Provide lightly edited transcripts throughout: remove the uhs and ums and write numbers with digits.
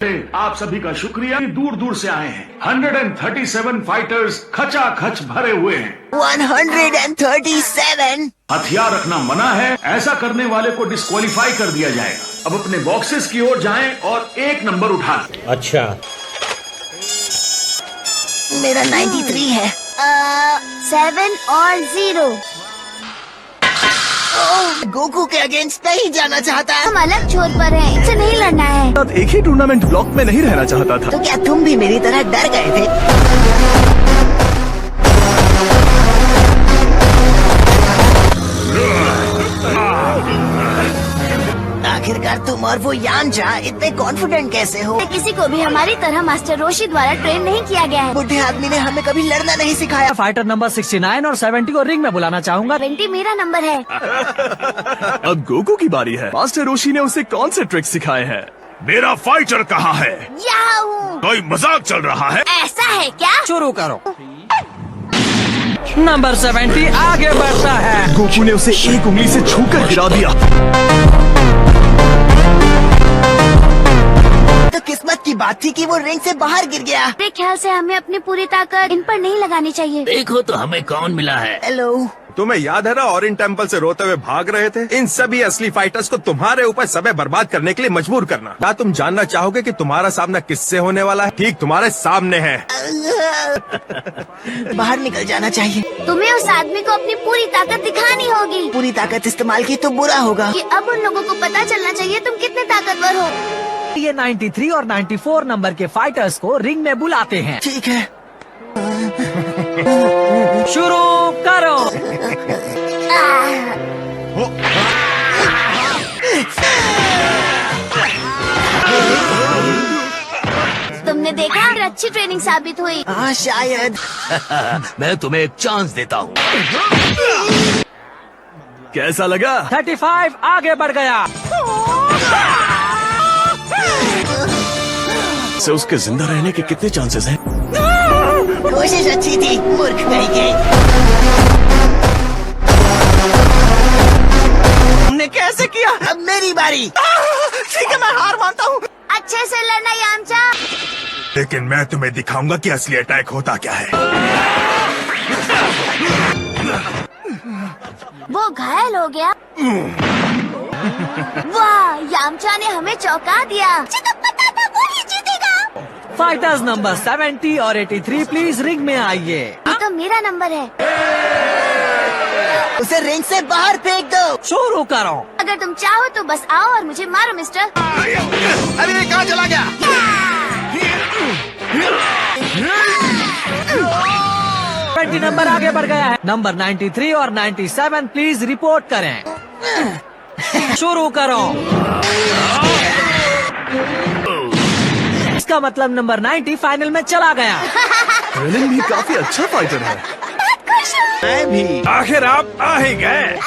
आप सभी का शुक्रिया, दूर दूर से आए हैं। 137 फाइटर्स खचाखच भरे हुए हैं। 137? हथियार रखना मना है, ऐसा करने वाले को डिस्क्वालीफाई कर दिया जाएगा। अब अपने बॉक्सेस की ओर जाएं और 1 नंबर उठाएं। अच्छा, मेरा 93 है। 7 और 0। गोकू के अगेंस्ट नहीं जाना चाहता। हम अलग छोर पर हैं, इनसे नहीं लड़ना है। एक ही टूर्नामेंट ब्लॉक में नहीं रहना चाहता था। तो क्या तुम भी मेरी तरह डर गए थे? आखिरकार तुम और वो यामचा इतने कॉन्फिडेंट कैसे हो? किसी को भी हमारी तरह मास्टर रोशी द्वारा ट्रेन नहीं किया गया है। बुढ़े आदमी ने हमें कभी लड़ना नहीं सिखाया। फाइटर नंबर 69 और 70 को रिंग में बुलाना चाहूंगा। 20 मेरा नंबर है। अब गोकू की बारी है। मास्टर रोशी ने उसे कौन से ट्रिक सिखाए हैं? मेरा फाइटर कहाँ है? यहाँ हूँ। कोई मजाक चल रहा है? ऐसा है क्या? शुरू करो। नंबर 70 आगे बढ़ता है। गोकू ने उसे एक उंगली से छूकर गिरा दिया। तो किस्मत की बात थी कि वो रिंग से बाहर गिर गया। मेरे ख्याल से हमें अपनी पूरी ताकत इन पर नहीं लगानी चाहिए। देखो तो हमें कौन मिला है। हेलो, तुम्हें याद है ना ऑरेंज टेम्पल से रोते हुए भाग रहे थे? इन सभी असली फाइटर्स को तुम्हारे ऊपर समय बर्बाद करने के लिए मजबूर करना। क्या तुम जानना चाहोगे कि तुम्हारा सामना किससे होने वाला है? ठीक तुम्हारे सामने है। बाहर निकल जाना चाहिए। तुम्हें उस आदमी को अपनी पूरी ताकत दिखानी होगी। पूरी ताकत इस्तेमाल की तो बुरा होगा। कि अब उन लोगों को पता चलना चाहिए तुम कितने ताकतवर हो। ये 93 और 94 नंबर के फाइटर्स को रिंग में बुलाते हैं। ठीक है, शुरू करो। तुमने देखा, फिर अच्छी ट्रेनिंग साबित हुई। हाँ शायद। मैं तुम्हें एक चांस देता हूँ। कैसा लगा? 35 आगे बढ़ गया। से उसके जिंदा रहने के कितने चांसेस हैं? कोशिश अच्छी थी, मूर्ख कहीं के। तुमने कैसे किया? अब मेरी बारी। ठीक है, मैं हार मानता हूँ। अच्छे से लड़ना यामचा। लेकिन मैं तुम्हें दिखाऊंगा कि असली अटैक होता क्या है। वो घायल हो गया। वाह, यामचा ने हमें चौंका दिया। मुझे तो पता था वो ही जीतेगा। फाइटर्स नंबर 70 और 83 प्लीज रिंग में आइए। ये तो मेरा नंबर है। उसे रिंग से बाहर फेंक दो। शुरू करो। अगर तुम चाहो तो बस आओ और मुझे मारो मिस्टर। अरे कहाँ चला गया? 20 नंबर आगे बढ़ गया है। नंबर 93 और 97 प्लीज रिपोर्ट करें। शुरू करो। इसका मतलब नंबर 90 फाइनल में चला गया। क्रिलिन भी काफी अच्छा फाइटर है। मैं भी। आखिर आप आ ही गए।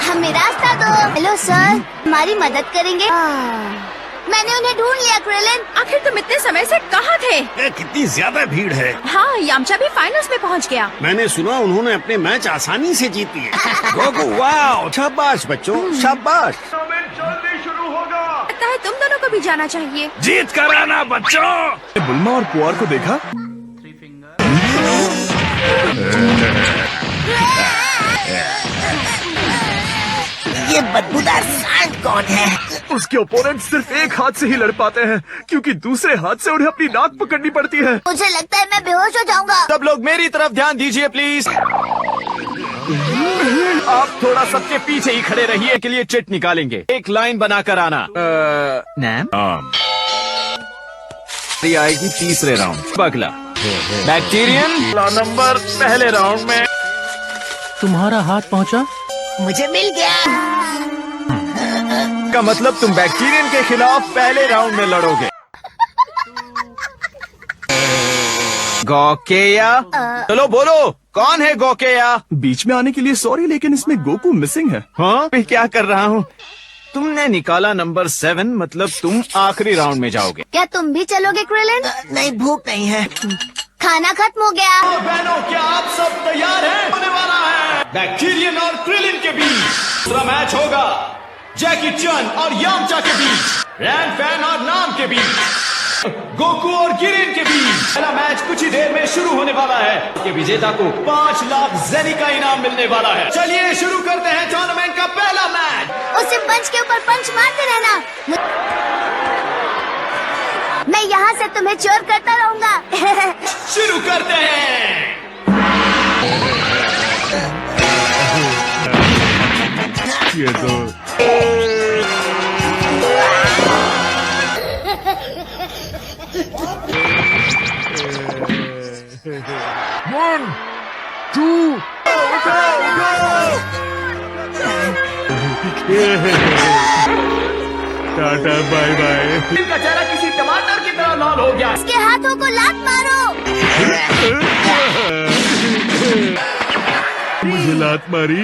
हमें रास्ता दो। हेलो सर, हमारी मदद करेंगे? मैंने उन्हें ढूंढ लिया क्रिलिन। आखिर तुम इतने समय से कहाँ थे? कितनी ज्यादा भीड़ है। हाँ, यामचा भी फाइनल्स में पहुँच गया। मैंने सुना उन्होंने अपने मैच आसानी से जीत लिए। गोकू, वाह, शाबाश बच्चों, शाबाश। शुरू होगा। लगता है तुम दोनों को भी जाना चाहिए। जीत कर आना बच्चों। बुल्मा और पुआर को देखा? ये बदबूदार सांड कौन है? उसके ओपोनेंट सिर्फ एक हाथ से ही लड़ पाते हैं, क्योंकि दूसरे हाथ से उन्हें अपनी नाक पकड़नी पड़ती है। मुझे लगता है मैं बेहोश हो जाऊंगा। सब लोग मेरी तरफ ध्यान दीजिए प्लीज। आप थोड़ा सबके पीछे ही खड़े रहिए के लिए चिट निकालेंगे। एक लाइन बनाकर आना। नाम ये आएगी तीसरे राउंड। अगला बैक्टीरियन नंबर पहले राउंड में। तुम्हारा हाथ पहुंचा? मुझे मिल गया। का मतलब तुम बैक्टीरियन के खिलाफ पहले राउंड में लड़ोगे। गोकेया, चलो बोलो, कौन है गोकेया? बीच में आने के लिए सॉरी, लेकिन इसमें गोकू मिसिंग है। हाँ, मैं क्या कर रहा हूँ? तुमने निकाला नंबर 7, मतलब तुम आखिरी राउंड में जाओगे। क्या तुम भी चलोगे क्रिलिन? नहीं, भूख नहीं है। खाना खत्म हो गया। बहनों, क्या आप सब तैयार हैं? होने वाला है बैक्टीरियन और क्रिलिन के बीच दूसरा मैच होगा। जैकी चन और यामचा के बीच, रैन फैन और नाम के बीच, गोकू और गिरिन के बीच। पहला मैच कुछ ही देर में शुरू होने वाला है। ये विजेता को 5 लाख जेनी का इनाम मिलने वाला है। चलिए शुरू करते हैं टूर्नामेंट का पहला मैच। उसे पंच के ऊपर पंच मारते रहना। मैं यहाँ से तुम्हें चोर करता रहूंगा। शुरू करते हैं। ये तो टाटा बाय बाय। इनका चेहरा किसी टमाटर की तरह लाल हो गया। उसके हाथों को लात मारो। मुझे लात मारी।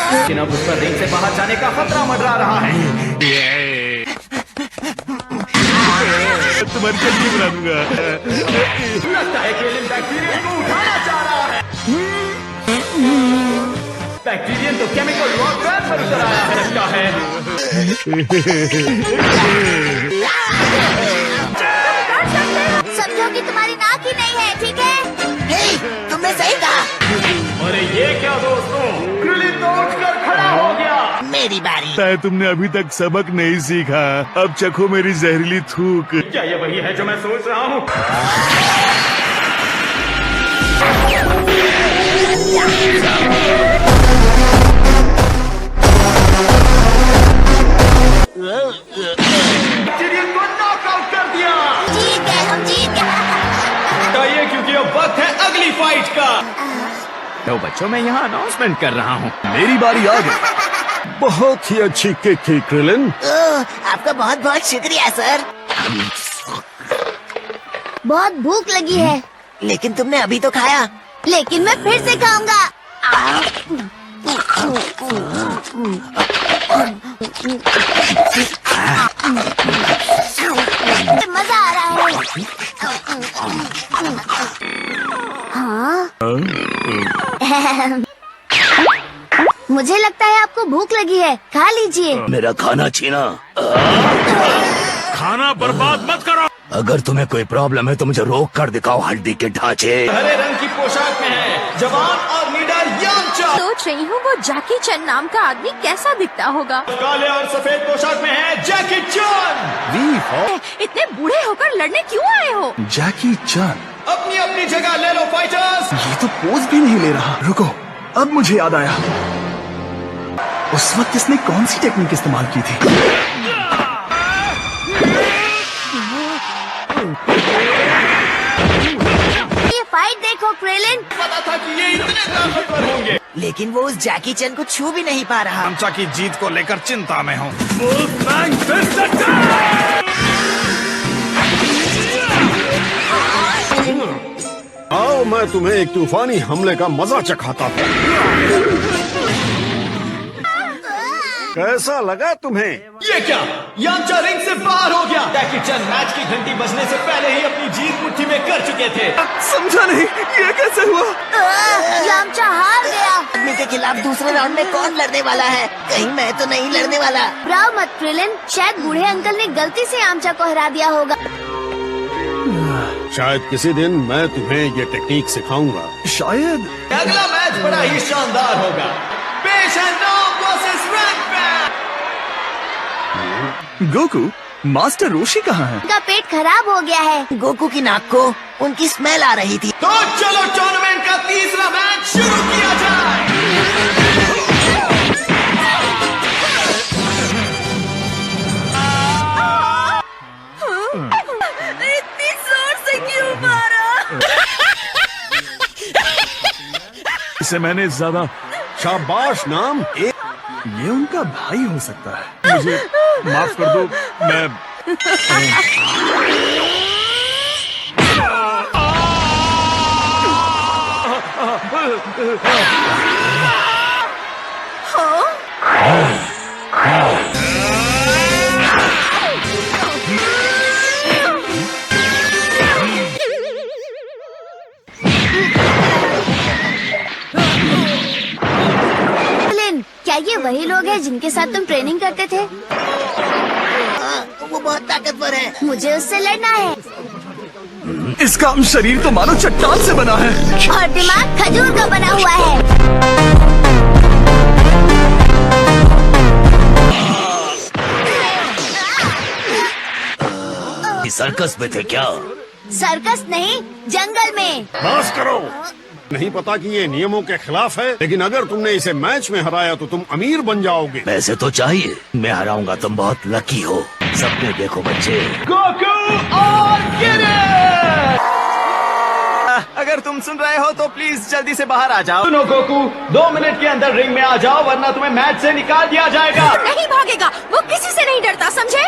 लेकिन अब उस पर रिंग से बाहर जाने का खतरा मंडरा रहा है। तुम्हारी चटनी बना दूंगा। लगता है क्रेलिन बैक्टीरियन को उठाना चाह रहा है। बैक्टीरियन तो केमिकल वॉरफेयर पर उतर आया है लगता है। समझो कि तुम्हारी नाक ही नहीं है, ठीक है? हे, तुमने सही कहा। अरे ये क्या दोस्तों, क्रेलिन तो उठकर खड़ा हो गया। मेरी बारी। लगता है तुमने अभी तक सबक नहीं सीखा। अब चखो मेरी जहरीली थूक। क्या ये वही है जो मैं सोच रहा हूँ? बैक्टीरियन को नॉकआउट कर दिया। जीत गए, हम जीत गए। बताइए क्योंकि अब वक्त है अगली फाइट का। तो बच्चों मैं यहाँ अनाउंसमेंट कर रहा हूँ। मेरी बारी आ गई। बहुत ही अच्छी किक थी क्रिलिन। आपका बहुत बहुत शुक्रिया सर। बहुत भूख लगी है, लेकिन तुमने अभी तो खाया। लेकिन मैं फिर से खाऊंगा। मजा आ रहा है। हाँ? मुझे लगता है आपको भूख लगी है, खा लीजिए। मेरा खाना छीना। खाना बर्बाद मत करो। अगर तुम्हें कोई प्रॉब्लम है तो मुझे रोक कर दिखाओ हड्डी के ढांचे। हरे रंग की पोशाक में है जवान और निडर यामचा। सोच रही हूँ वो जैकी चन नाम का आदमी कैसा दिखता होगा। काले और सफेद पोशाक में है जैकी चन। इतने बूढ़े होकर लड़ने क्यों आए हो? जैकी चन। अपनी अपनी जगह ले लो फाइटर्स। ये तो पोज भी नहीं ले रहा। रुको, अब मुझे याद आया। उस वक्त इसने कौन सी टेक्निक इस्तेमाल की थी? ये फाइट देखो क्रेलिन। पता था कि ये इतने ताकतवर होंगे। लेकिन वो उस जैकी चन को छू भी नहीं पा रहा। यामचा की जीत को लेकर चिंता में हूँ। आओ मैं तुम्हें एक तूफानी हमले का मजा चखाता हूँ। कैसा लगा तुम्हें? ये क्या, यामचा रिंग से बाहर हो गया। जैकी चन मैच की घंटी बजने से पहले ही अपनी जीत मुट्ठी में कर चुके थे। समझा नहीं, ये कैसे हुआ? यामचा हार गया। आदमी के खिलाफ दूसरे राउंड में कौन लड़ने वाला है? कहीं मैं तो नहीं लड़ने वाला। ब्राव मत क्रेलिन, शायद बूढ़े अंकल ने गलती से यामचा को हरा दिया होगा। शायद किसी दिन मैं तुम्हें ये टेक्निक सिखाऊंगा। शायद। अगला मैच बड़ा ही शानदार होगा। पेश है नाम versus rank fan. Goku, Master Roshi कहाँ है? उनका पेट खराब हो गया है। गोकू की नाक को उनकी स्मेल आ रही थी। तो चलो टूर्नामेंट का तीसरा मैच शुरू किया जाए। इतनी जोर से क्यों मारा? इसे मैंने ज्यादा। शाबाश नाम। ये उनका भाई हो सकता है। मुझे माफ कर दो, मैं क्रेलिन, क्या ये वही वही लोग हैं जिनके साथ तुम ट्रेनिंग करते थे? वो बहुत ताकतवर है। मुझे उससे लड़ना है। इसका शरीर तो मानो चट्टान से बना है। और दिमाग खजूर का बना हुआ है। सर्कस में थे क्या? सर्कस नहीं, जंगल में। बस करो। नहीं पता कि ये नियमों के खिलाफ है, लेकिन अगर तुमने इसे मैच में हराया तो तुम अमीर बन जाओगे। पैसे तो चाहिए। मैं हराऊंगा, तुम बहुत लकी हो। सपने देखो बच्चे। गोकू और गिरिन! अगर तुम सुन रहे हो तो प्लीज जल्दी से बाहर आ जाओ। सुनो गोकू, 2 मिनट के अंदर रिंग में आ जाओ वरना तुम्हें मैच से निकाल दिया जाएगा। नहीं भागेगा, वो किसी से नहीं डरता, समझे?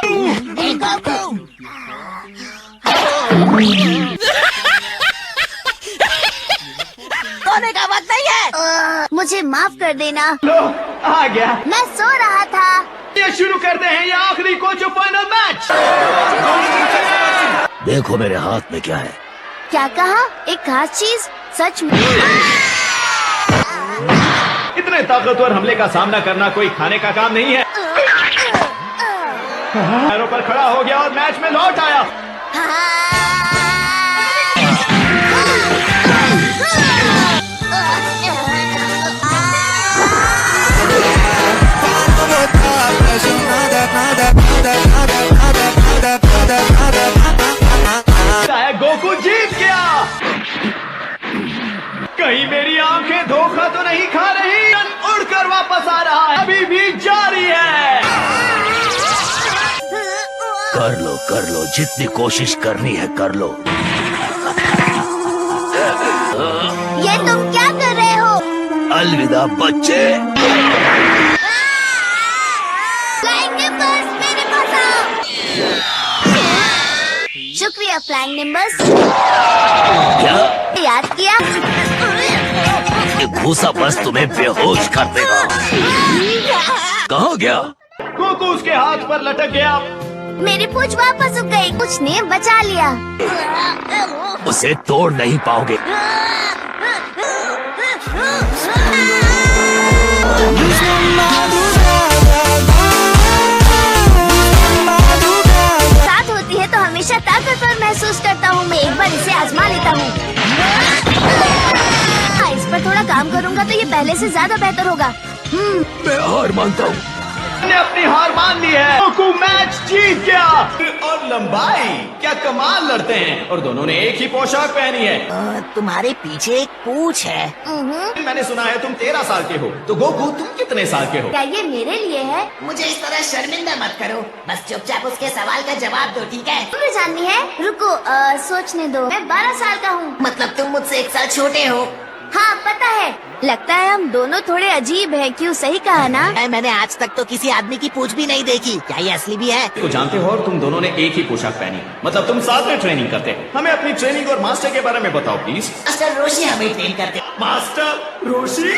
सोने का वक्त नहीं है। मुझे माफ कर देना, लो, आ गया। मैं सो रहा था। ये शुरू करते हैं ये आखिरी क्वार्टर फाइनल मैच। देखो मेरे हाथ में क्या है। क्या कहा? एक खास चीज? सच में? इतने ताकतवर हमले का सामना करना कोई खाने का काम नहीं है। पैरों पर खड़ा हो गया और मैच में लौट आया। गोकू जीत गया। कहीं मेरी आंखें धोखा तो नहीं खा रही? उड़कर वापस आ रहा है, अभी भी जारी है। कर लो, जितनी कोशिश करनी है कर लो। ये तुम क्या कर रहे हो? अलविदा बच्चे। फ्लाइंग निम्बर्स, मेरे पास आओ। शुक्रिया फ्लाइंग निम्बर्स। क्या? याद किया? ये भूसा बस तुम्हें बेहोश कर देगा। कहाँ गया? गोकू उसके हाथ पर लटक गया। मेरी पूंछ वापस उग गई। कुछ ने बचा लिया। उसे तोड़ नहीं पाओगे। साथ होती है तो हमेशा ताकतवर महसूस करता हूँ। मैं एक बार इसे आजमा लेता हूँ। इस पर थोड़ा काम करूँगा तो ये पहले से ज्यादा बेहतर होगा। मैं हार मानता हूँ। ने अपनी हार मान ली है। गोकू मैच जीत गया। और लंबाई क्या कमाल लड़ते हैं और दोनों ने एक ही पोशाक पहनी है। तुम्हारे पीछे एक पूछ है। मैंने सुना है तुम 13 साल के हो, तो गोकू तुम कितने साल के हो? क्या ये मेरे लिए है? मुझे इस तरह शर्मिंदा मत करो। बस चुपचाप उसके सवाल का जवाब दो, ठीक है? तुम्हें जाननी है? रुको, सोचने दो। मैं 12 साल का हूँ। मतलब तुम मुझसे 1 साल छोटे हो। हाँ पता है। लगता है हम दोनों थोड़े अजीब हैं। क्यों, सही कहा ना? मैंने आज तक तो किसी आदमी की पूछ भी नहीं देखी। क्या ये असली भी है? तो जानते हो और तुम दोनों ने एक ही पोशाक पहनी, मतलब तुम साथ में ट्रेनिंग करते। हमें अपनी ट्रेनिंग और मास्टर के बारे में बताओ प्लीज। मास्टर रोशी हमें ट्रेन करते। मास्टर रोशी?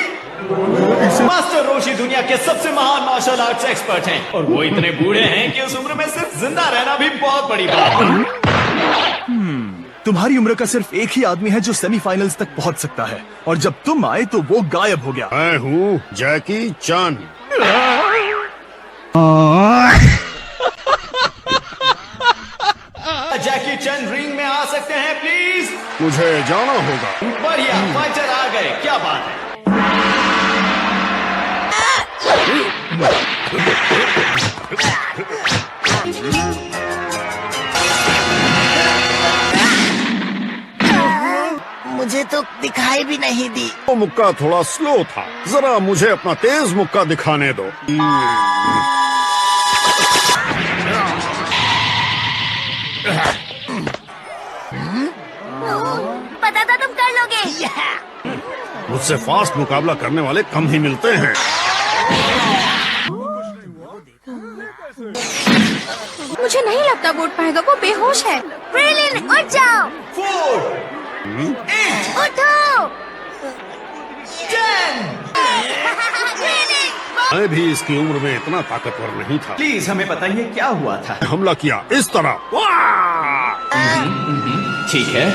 मास्टर रोशी दुनिया के सबसे महान मार्शल आर्ट्स एक्सपर्ट हैं और वो इतने बूढ़े हैं कि उस उम्र में सिर्फ जिंदा रहना भी बहुत बड़ी बात है। तुम्हारी उम्र का सिर्फ एक ही आदमी है जो सेमीफाइनल्स तक पहुंच सकता है, और जब तुम आए तो वो गायब हो गया। मैं हूँ जैकी चैन। जैकी चैन रिंग में आ सकते हैं प्लीज? मुझे जाना होगा। बढ़िया, फाइटर आ गए, क्या बात है। मुझे तो दिखाई भी नहीं दी। वो मुक्का थोड़ा स्लो था, जरा मुझे अपना तेज मुक्का दिखाने दो। पता था तुम कर लोगे। मुझसे फास्ट मुकाबला करने वाले कम ही मिलते हैं। मुझे नहीं लगता वोट पाएगा, वो बेहोश है। ब्रिलियंट, उठ जाओ। 4 उठो। मैं भी इसकी उम्र में इतना ताकतवर नहीं था। प्लीज हमें बताइए क्या हुआ था। हमला किया इस तरह। ठीक है।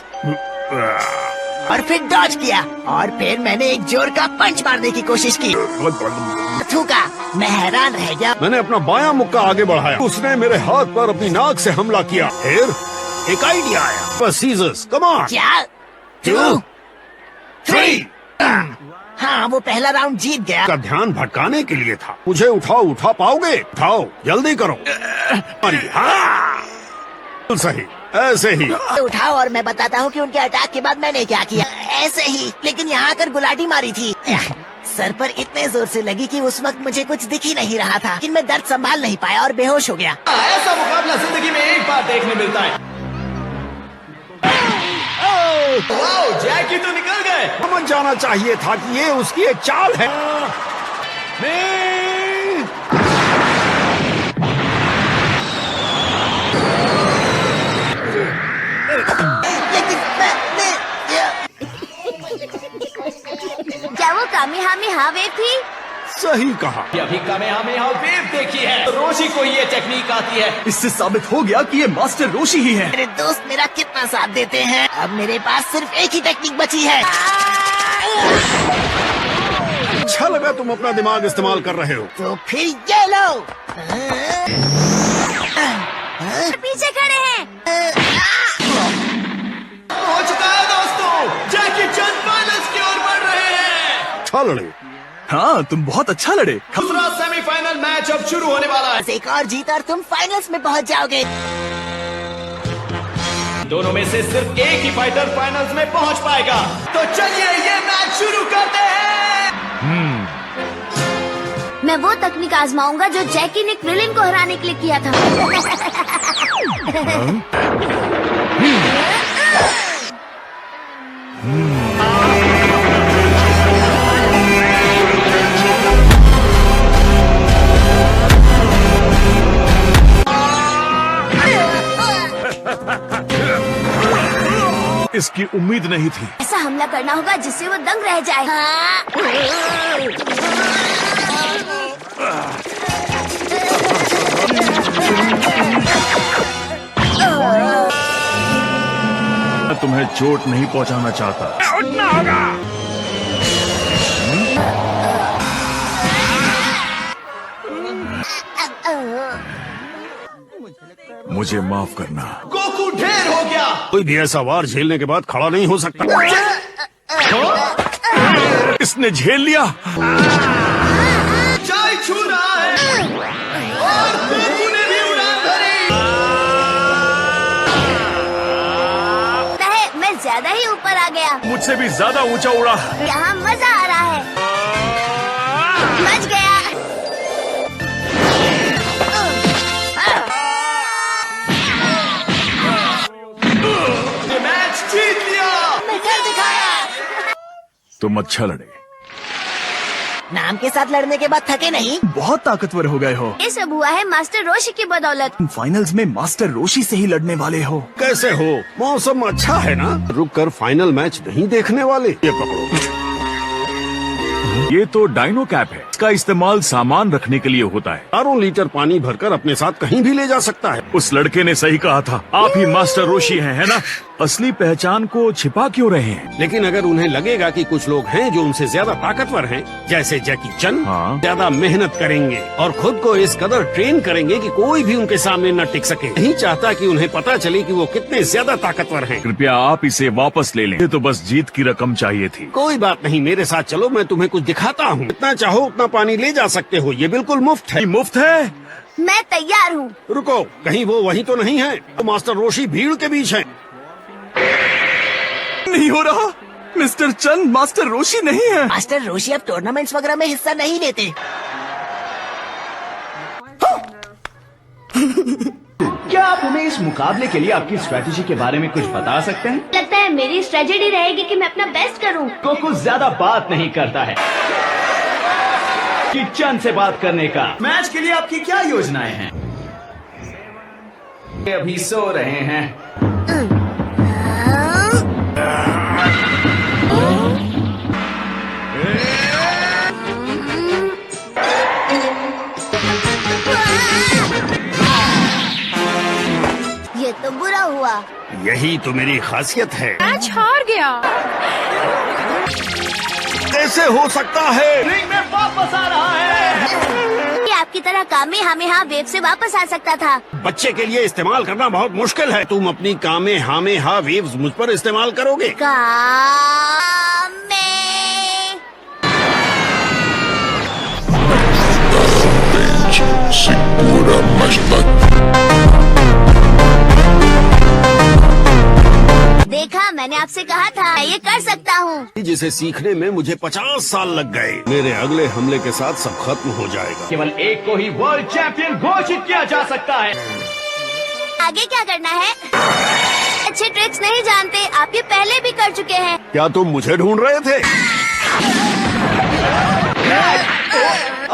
और फिर डॉज किया, और फिर मैंने एक जोर का पंच मारने की कोशिश की। थूका। मैं हैरान रह गया। मैंने अपना बायां मुक्का आगे बढ़ाया, उसने मेरे हाथ पर अपनी नाक से हमला किया। फिर एक आइडिया आया, बस सीजर्स, कम ऑन। क्या 2, 3। हाँ, वो पहला राउंड जीत गया। का ध्यान भटकाने के लिए था। मुझे उठा पाओगे? उठाओ, जल्दी करो। अरे हाँ, सही, ऐसे ही। उठाओ और मैं बताता हूँ कि उनके अटैक के बाद मैंने क्या किया। ऐसे ही, लेकिन यहाँ आकर गुलाटी मारी थी। सर पर इतने जोर से लगी कि उस वक्त मुझे कुछ दिख ही नहीं रहा था, लेकिन मैं दर्द संभाल नहीं पाया और बेहोश हो गया। ऐसा मुकाबला जिंदगी में एक बार देखने मिलता है। वाओ, जैकी तो निकल गए। समझ जाना चाहिए था कि ये उसकी एक चाल है। क्या वो कामेहामेहा वेव थी? सही कहा। ये अभी कामेहामेहा वेव देखी है, रोशी को ये टेक्निक आती है। इससे साबित हो गया कि ये मास्टर रोशी ही है। मेरे दोस्त मेरा कितना साथ देते हैं। अब मेरे पास सिर्फ एक ही टेक्निक बची है। अच्छा लगा तुम अपना दिमाग इस्तेमाल कर रहे हो। तो फिर ये लो। पीछे खड़े हैं। हो चुका है दोस्तों, जैकी चंद फाइनल्स की ओर बढ़ रहे हैं। अच्छा लड़े। हाँ, तुम बहुत अच्छा लड़े। दूसरा सेमीफाइनल मैच अब शुरू होने वाला है। बस एक और जीत और तुम फाइनल्स में पहुंच जाओगे। दोनों में से सिर्फ एक ही फाइटर फाइनल्स में पहुंच पाएगा। तो चलिए ये मैच शुरू करते हैं। मैं वो तकनीक आजमाऊंगा जो जैकी ने क्रिलिन को हराने के लिए किया था। इसकी उम्मीद नहीं थी। ऐसा हमला करना होगा जिससे वो दंग रह जाए। मैं तुम्हें चोट नहीं पहुंचाना चाहता। उठना होगा। मुझे माफ करना। गोकू ढेर हो गया। कोई भी ऐसा वार झेलने के बाद खड़ा नहीं हो सकता। इसने झेल लिया। चाय छू रहा है और गोकू ने भी उड़ान भरी। मैं ज्यादा ही ऊपर आ गया। मुझसे भी ज्यादा ऊंचा उड़ा। यहाँ मजा आ रहा है। बच गया। ये मैच जीत लिया। मैं कर दिखाया। तुम अच्छा लड़े। नाम के साथ लड़ने के बाद थके नहीं। बहुत ताकतवर हो गए हो। ये सब हुआ है मास्टर रोशी की बदौलत। तुम फाइनल्स में मास्टर रोशी से ही लड़ने वाले हो। कैसे हो? मौसम अच्छा है ना? रुक कर फाइनल मैच नहीं देखने वाले? ये पकड़ो। ये तो डायनो कैप है। इसका इस्तेमाल सामान रखने के लिए होता है। 4 लीटर पानी भरकर अपने साथ कहीं भी ले जा सकता है। उस लड़के ने सही कहा था। आप ही मास्टर रोशी हैं, है ना? असली पहचान को छिपा क्यों रहे हैं? लेकिन अगर उन्हें लगेगा कि कुछ लोग हैं जो उनसे ज्यादा ताकतवर हैं, जैसे जैकी चन, हाँ। ज्यादा मेहनत करेंगे और खुद को इस कदर ट्रेन करेंगे कि कोई भी उनके सामने न टिक सके। नहीं चाहता कि उन्हें पता चले कि वो कितने ज्यादा ताकतवर हैं। कृपया आप इसे वापस ले लें। ये तो बस जीत की रकम चाहिए थी। कोई बात नहीं, मेरे साथ चलो, मैं तुम्हें कुछ दिखाता हूँ। जितना चाहो उतना पानी ले जा सकते हो। ये बिल्कुल मुफ्त है। मुफ्त है? मैं तैयार हूँ। रुको, कहीं वो वही तो नहीं है? तो मास्टर रोशी भीड़ के बीच है। नहीं हो रहा। मिस्टर चंद मास्टर रोशी नहीं है। मास्टर रोशी अब टूर्नामेंट्स वगैरह में हिस्सा नहीं लेते। क्या आप हमें इस मुकाबले के लिए आपकी स्ट्रेटेजी के बारे में कुछ बता सकते हैं? लगता है मेरी स्ट्रेटेजी रहेगी कि मैं अपना बेस्ट करूँ। गोकू ज्यादा बात नहीं करता है कि चंद से बात करने का। मैच के लिए आपकी क्या योजनाएं हैं? ये अभी सो रहे हैं। ये तो बुरा हुआ। यही तो मेरी खासियत है। मैच हार गया। कैसे हो सकता है? रिंग में वापस आ रहा है। ये आपकी तरह कामेहामेहा वेव से वापस आ सकता था। बच्चे के लिए इस्तेमाल करना बहुत मुश्किल है। तुम अपनी कामेहामेहा वेव्स मुझ पर इस्तेमाल करोगे? देखा, मैंने आपसे कहा था मैं ये कर सकता हूँ। जिसे सीखने में मुझे 50 साल लग गए। मेरे अगले हमले के साथ सब खत्म हो जाएगा। केवल एक को ही वर्ल्ड चैंपियन घोषित किया जा सकता है। आगे क्या करना है? अच्छे ट्रिक्स नहीं जानते, आप ये पहले भी कर चुके हैं। क्या तुम मुझे ढूंढ रहे थे?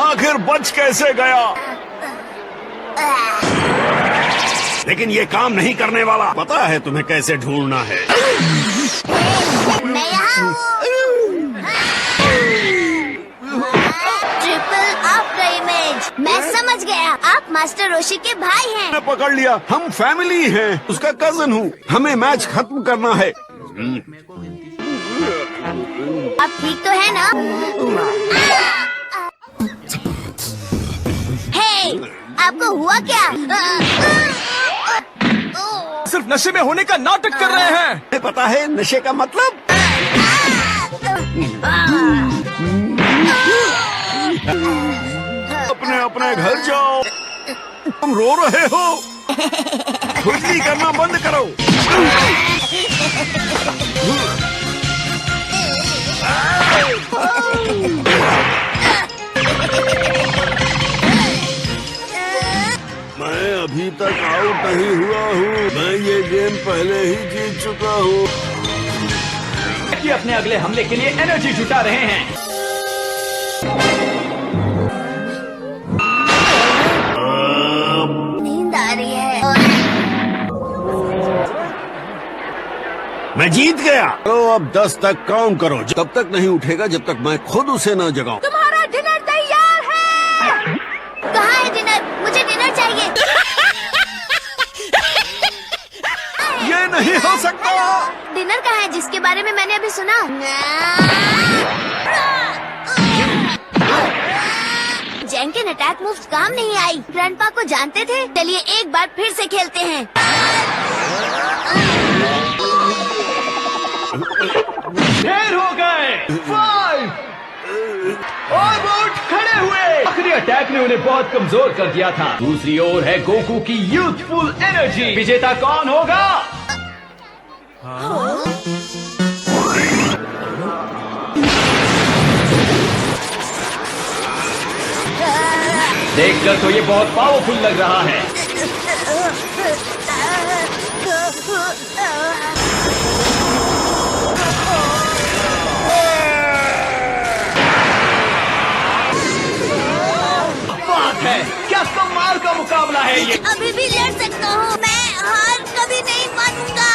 आखिर बच कैसे गया? लेकिन ये काम नहीं करने वाला। पता है तुम्हें कैसे ढूंढना है। मैं यहाँ हूँ। Triple after image. मैं समझ गया, आप मास्टर रोशी के भाई हैं। मैंने पकड़ लिया, हम फैमिली हैं। उसका कजन हूँ। हमें मैच खत्म करना है। आप ठीक तो है ना? हे, आपको हुआ क्या? सिर्फ नशे में होने का नाटक कर रहे हैं। तुम्हें पता है नशे का मतलब? अपने अपने घर जाओ। तुम रो रहे हो? खुजली करना बंद करो। मैं अभी तक आउट नहीं हुआ हूँ। मैं ये गेम पहले ही जीत चुका हूँ। कि अपने अगले हमले के लिए एनर्जी जुटा रहे हैं। नींद आ रही है। मैं जीत गया। तो अब 10 तक काउंट करो। तब तक नहीं उठेगा जब तक मैं खुद उसे न जगाऊं। तुम्हारा डिनर तैयार है। कहाँ है डिनर? मुझे डिनर चाहिए। ये नहीं हो सकता। डिनर कहाँ है जिसके बारे में मैंने अभी सुना? जैंकिन अटैक मूव्स काम नहीं आई। ग्रैंडपा को जानते थे। चलिए एक बार फिर से खेलते हैं। ढेर हो गए। 5 और बोट खड़े हुए। आखिरी अटैक ने उन्हें बहुत कमजोर कर दिया था। दूसरी ओर है गोकू की यूथफुल एनर्जी। विजेता कौन होगा? देखकर तो ये बहुत पावरफुल लग रहा है। बात है, क्या कमाल का मुकाबला है ये। अभी भी लड़ सकता हूँ। मैं हार कभी नहीं मानूंगा।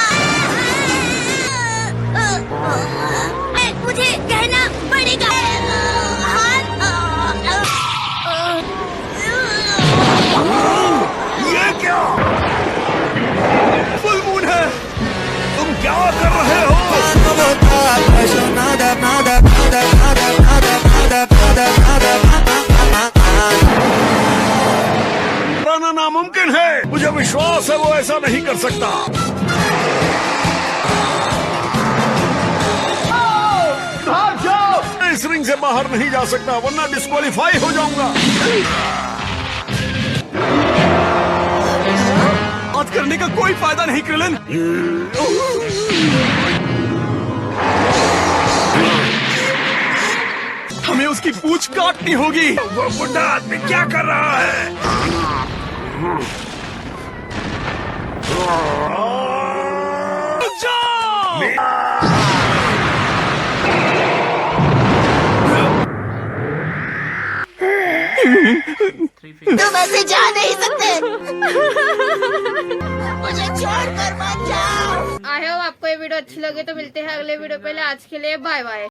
मुझे कहना पड़ेगा। ये क्या? फुल मून है। तुम क्या कर रहे हो? कराना नामुमकिन है। मुझे विश्वास है वो ऐसा नहीं कर सकता। भाग जाओ। मैं इस रिंग से बाहर नहीं जा सकता वरना डिस्क्वालीफाई हो जाऊंगा। बात करने का कोई फायदा नहीं क्रिलन। हमें उसकी पूंछ काटनी होगी। वो बुढ़ा आदमी क्या कर रहा है? तुम ऐसे जा नहीं सकते। मुझे छोड़कर मत जाओ। आई होप आपको ये वीडियो अच्छी लगे तो मिलते हैं अगले वीडियो। पहले आज के लिए बाय बाय।